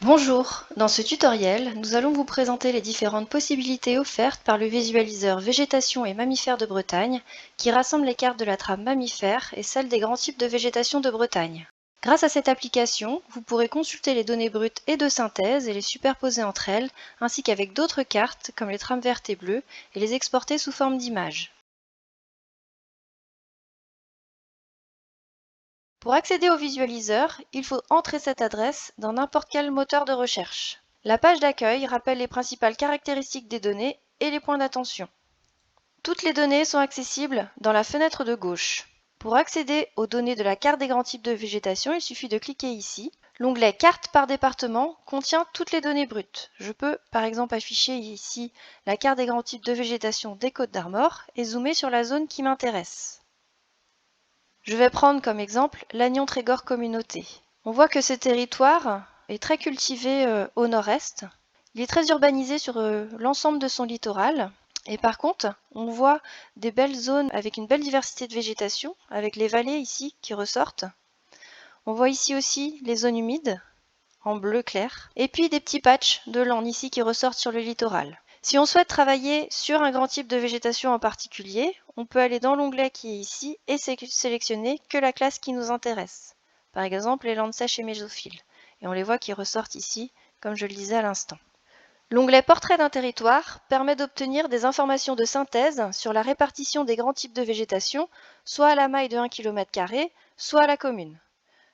Bonjour, dans ce tutoriel, nous allons vous présenter les différentes possibilités offertes par le visualiseur Végétation et mammifères de Bretagne qui rassemble les cartes de la trame mammifère et celles des grands types de végétation de Bretagne. Grâce à cette application, vous pourrez consulter les données brutes et de synthèse et les superposer entre elles, ainsi qu'avec d'autres cartes comme les trames vertes et bleues et les exporter sous forme d'images. Pour accéder au visualiseur, il faut entrer cette adresse dans n'importe quel moteur de recherche. La page d'accueil rappelle les principales caractéristiques des données et les points d'attention. Toutes les données sont accessibles dans la fenêtre de gauche. Pour accéder aux données de la carte des grands types de végétation, il suffit de cliquer ici. L'onglet Carte par département contient toutes les données brutes. Je peux par exemple afficher ici la carte des grands types de végétation des Côtes d'Armor et zoomer sur la zone qui m'intéresse. Je vais prendre comme exemple l'Agnon-Trégor Communauté. On voit que ce territoire est très cultivé au nord-est. Il est très urbanisé sur l'ensemble de son littoral. Et par contre, on voit des belles zones avec une belle diversité de végétation, avec les vallées ici qui ressortent. On voit ici aussi les zones humides, en bleu clair, et puis des petits patchs de laine ici qui ressortent sur le littoral. Si on souhaite travailler sur un grand type de végétation en particulier, on peut aller dans l'onglet qui est ici et sélectionner que la classe qui nous intéresse. Par exemple, les landes sèches et mésophiles. Et on les voit qui ressortent ici, comme je le disais à l'instant. L'onglet Portrait d'un territoire permet d'obtenir des informations de synthèse sur la répartition des grands types de végétation, soit à la maille de 1 km², soit à la commune.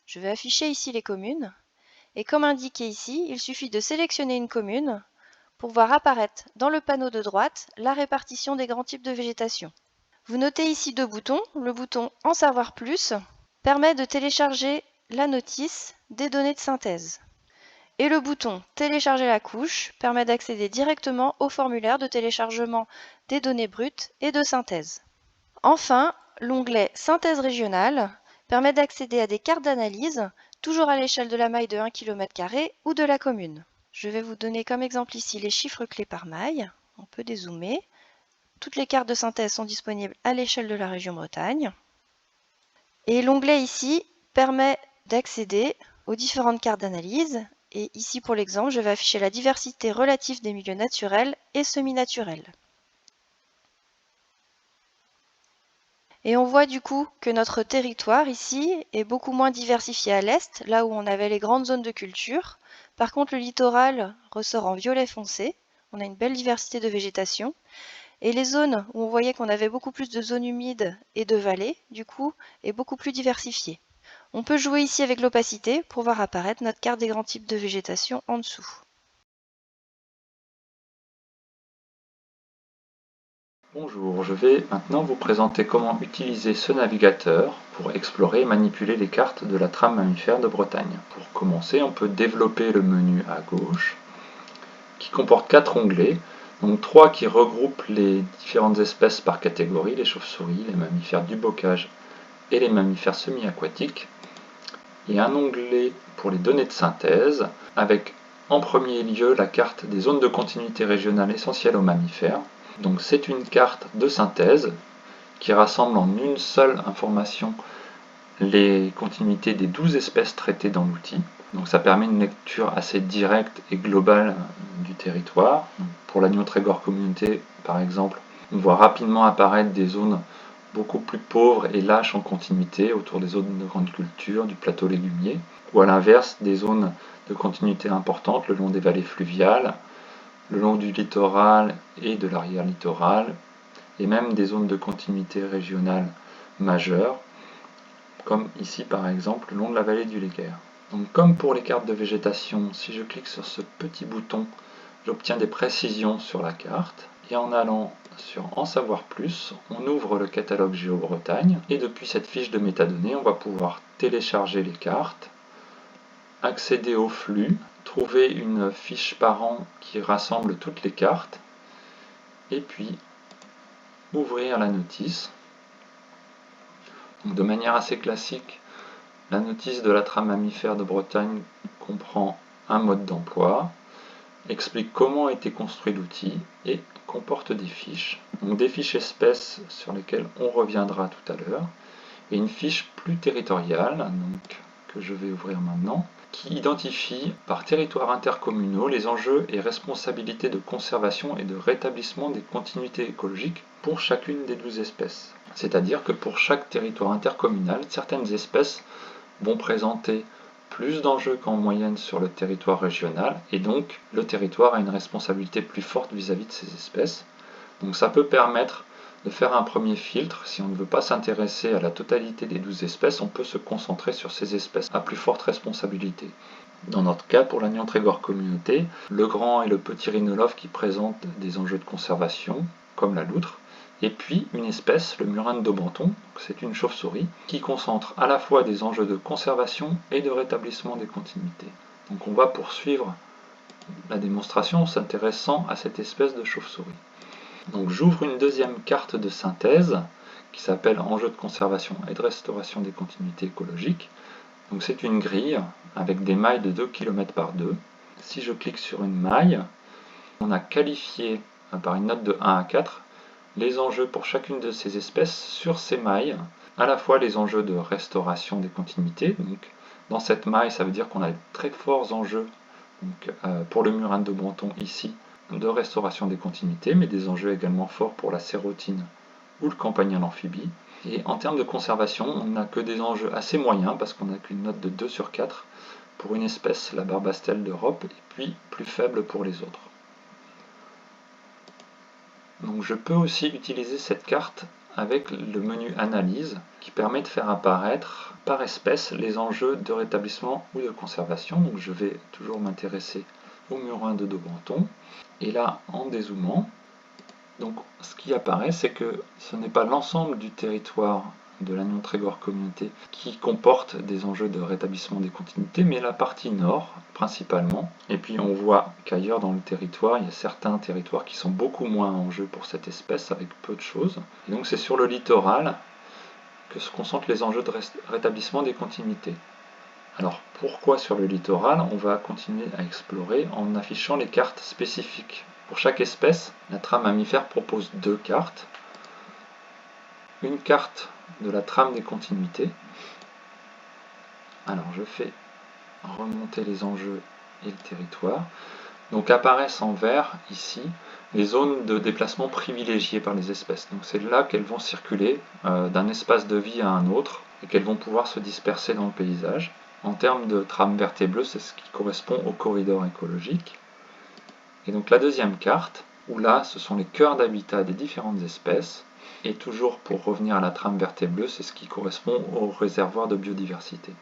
Je vais afficher ici les communes. Et comme indiqué ici, il suffit de sélectionner une commune pour voir apparaître dans le panneau de droite la répartition des grands types de végétation. Vous notez ici deux boutons. Le bouton En savoir plus permet de télécharger la notice des données de synthèse. Et le bouton Télécharger la couche permet d'accéder directement au formulaire de téléchargement des données brutes et de synthèse. Enfin, l'onglet Synthèse régionale permet d'accéder à des cartes d'analyse, toujours à l'échelle de la maille de 1 km² ou de la commune. Je vais vous donner comme exemple ici les chiffres clés par maille. On peut dézoomer. Toutes les cartes de synthèse sont disponibles à l'échelle de la région Bretagne. Et l'onglet ici permet d'accéder aux différentes cartes d'analyse. Et ici pour l'exemple, je vais afficher la diversité relative des milieux naturels et semi-naturels. Et on voit du coup que notre territoire ici est beaucoup moins diversifié à l'est, là où on avait les grandes zones de culture. Par contre, le littoral ressort en violet foncé. On a une belle diversité de végétation. Et les zones où on voyait qu'on avait beaucoup plus de zones humides et de vallées, du coup, est beaucoup plus diversifiée. On peut jouer ici avec l'opacité pour voir apparaître notre carte des grands types de végétation en dessous. Bonjour, je vais maintenant vous présenter comment utiliser ce navigateur pour explorer et manipuler les cartes de la trame mammifère de Bretagne. Pour commencer, on peut développer le menu à gauche qui comporte 4 onglets, donc 3 qui regroupent les différentes espèces par catégorie, les chauves-souris, les mammifères du bocage et les mammifères semi-aquatiques, et un onglet pour les données de synthèse avec en premier lieu la carte des zones de continuité régionale essentielles aux mammifères. Donc c'est une carte de synthèse qui rassemble en une seule information les continuités des 12 espèces traitées dans l'outil. Donc ça permet une lecture assez directe et globale du territoire. Pour l'Agnon-Trégor Communauté, par exemple, on voit rapidement apparaître des zones beaucoup plus pauvres et lâches en continuité autour des zones de grande culture, du plateau légumier, ou à l'inverse des zones de continuité importantes le long des vallées fluviales, le long du littoral et de l'arrière-littoral, et même des zones de continuité régionale majeures, comme ici par exemple le long de la vallée du Léguer. Donc comme pour les cartes de végétation, si je clique sur ce petit bouton, j'obtiens des précisions sur la carte, et en allant sur En savoir plus, on ouvre le catalogue Géo-Bretagne, et depuis cette fiche de métadonnées, on va pouvoir télécharger les cartes, accéder au flux, trouver une fiche parent qui rassemble toutes les cartes, et puis ouvrir la notice. Donc de manière assez classique, la notice de la trame mammifère de Bretagne comprend un mode d'emploi, explique comment a été construit l'outil et comporte des fiches. Donc des fiches espèces sur lesquelles on reviendra tout à l'heure, et une fiche plus territoriale, donc, que je vais ouvrir maintenant, qui identifie par territoires intercommunaux les enjeux et responsabilités de conservation et de rétablissement des continuités écologiques pour chacune des 12 espèces. C'est-à-dire que pour chaque territoire intercommunal, certaines espèces vont présenter plus d'enjeux qu'en moyenne sur le territoire régional, et donc le territoire a une responsabilité plus forte vis-à-vis de ces espèces. Donc ça peut permettre de faire un premier filtre. Si on ne veut pas s'intéresser à la totalité des 12 espèces, on peut se concentrer sur ces espèces à plus forte responsabilité. Dans notre cas, pour l'Agnon Trégor communauté, le grand et le petit rhinolophe qui présentent des enjeux de conservation, comme la loutre, et puis une espèce, le murin de Daubenton, c'est une chauve-souris, qui concentre à la fois des enjeux de conservation et de rétablissement des continuités. Donc on va poursuivre la démonstration en s'intéressant à cette espèce de chauve-souris. Donc j'ouvre une deuxième carte de synthèse qui s'appelle Enjeux de conservation et de restauration des continuités écologiques. Donc c'est une grille avec des mailles de 2 km par 2. Si je clique sur une maille, on a qualifié par une note de 1 à 4 les enjeux pour chacune de ces espèces sur ces mailles, à la fois les enjeux de restauration des continuités. Donc dans cette maille, ça veut dire qu'on a de très forts enjeux pour le murin de Daubenton ici, de restauration des continuités, mais des enjeux également forts pour la sérotine ou le campagnol amphibie. Et en termes de conservation, on n'a que des enjeux assez moyens, parce qu'on n'a qu'une note de 2 sur 4 pour une espèce, la barbastelle d'Europe, et puis plus faible pour les autres. Donc je peux aussi utiliser cette carte avec le menu Analyse, qui permet de faire apparaître par espèce les enjeux de rétablissement ou de conservation. Donc je vais toujours m'intéresser au murin de Daubenton. Et là, en dézoomant, donc ce qui apparaît, c'est que ce n'est pas l'ensemble du territoire de l'Agnon Trégor communauté qui comporte des enjeux de rétablissement des continuités, mais la partie nord principalement. Et puis on voit qu'ailleurs dans le territoire, il y a certains territoires qui sont beaucoup moins en jeu pour cette espèce, avec peu de choses. Et donc c'est sur le littoral que se concentrent les enjeux de rétablissement des continuités. Alors pourquoi sur le littoral? On va continuer à explorer en affichant les cartes spécifiques. Pour chaque espèce, la trame mammifère propose 2 cartes. Une carte de la trame des continuités. Alors je fais remonter les enjeux et le territoire. Donc apparaissent en vert ici les zones de déplacement privilégiées par les espèces. Donc c'est là qu'elles vont circuler d'un espace de vie à un autre et qu'elles vont pouvoir se disperser dans le paysage. En termes de trame verte et bleue, c'est ce qui correspond au corridor écologique. Et donc la deuxième carte, où là ce sont les cœurs d'habitat des différentes espèces. Et toujours pour revenir à la trame verte et bleue, c'est ce qui correspond au réservoir de biodiversité.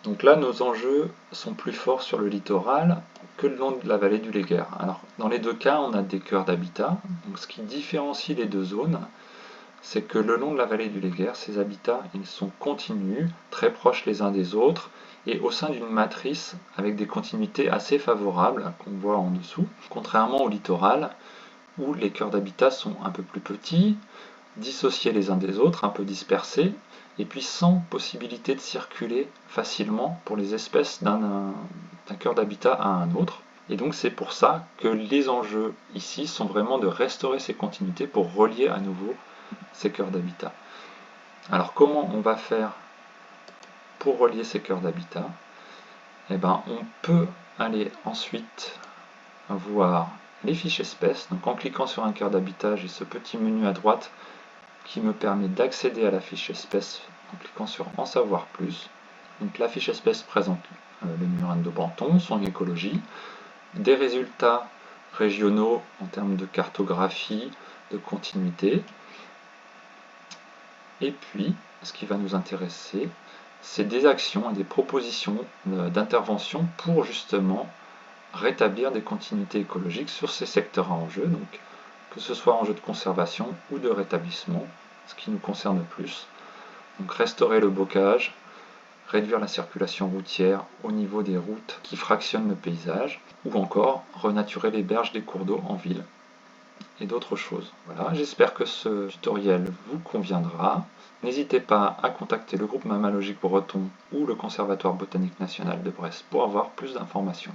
Donc là, nos enjeux sont plus forts sur le littoral que le long de la vallée du Léguer. Alors, dans les deux cas, on a des cœurs d'habitat. Donc, ce qui différencie les deux zones, c'est que le long de la vallée du Léguer, ces habitats, ils sont continus, très proches les uns des autres, et au sein d'une matrice avec des continuités assez favorables, qu'on voit en dessous, contrairement au littoral, où les cœurs d'habitat sont un peu plus petits, dissociés les uns des autres, un peu dispersés, et puis sans possibilité de circuler facilement pour les espèces d'un cœur d'habitat à un autre. Et donc c'est pour ça que les enjeux ici sont vraiment de restaurer ces continuités pour relier à nouveau ces cœurs d'habitat. Alors comment on va faire pour relier ces cœurs d'habitat? Eh bien, on peut aller ensuite voir les fiches espèces. Donc en cliquant sur un cœur d'habitat, j'ai ce petit menu à droite qui me permet d'accéder à la fiche espèce en cliquant sur En savoir plus. Donc la fiche espèce présente le murin de Daubenton, son écologie, des résultats régionaux en termes de cartographie, de continuité. Et puis, ce qui va nous intéresser, c'est des actions et des propositions d'intervention pour justement rétablir des continuités écologiques sur ces secteurs à enjeu, donc que ce soit enjeu de conservation ou de rétablissement, ce qui nous concerne plus. Donc restaurer le bocage, réduire la circulation routière au niveau des routes qui fractionnent le paysage, ou encore renaturer les berges des cours d'eau en ville, et d'autres choses. Voilà, j'espère que ce tutoriel vous conviendra. N'hésitez pas à contacter le groupe Mammalogique Breton ou le Conservatoire botanique national de Brest pour avoir plus d'informations.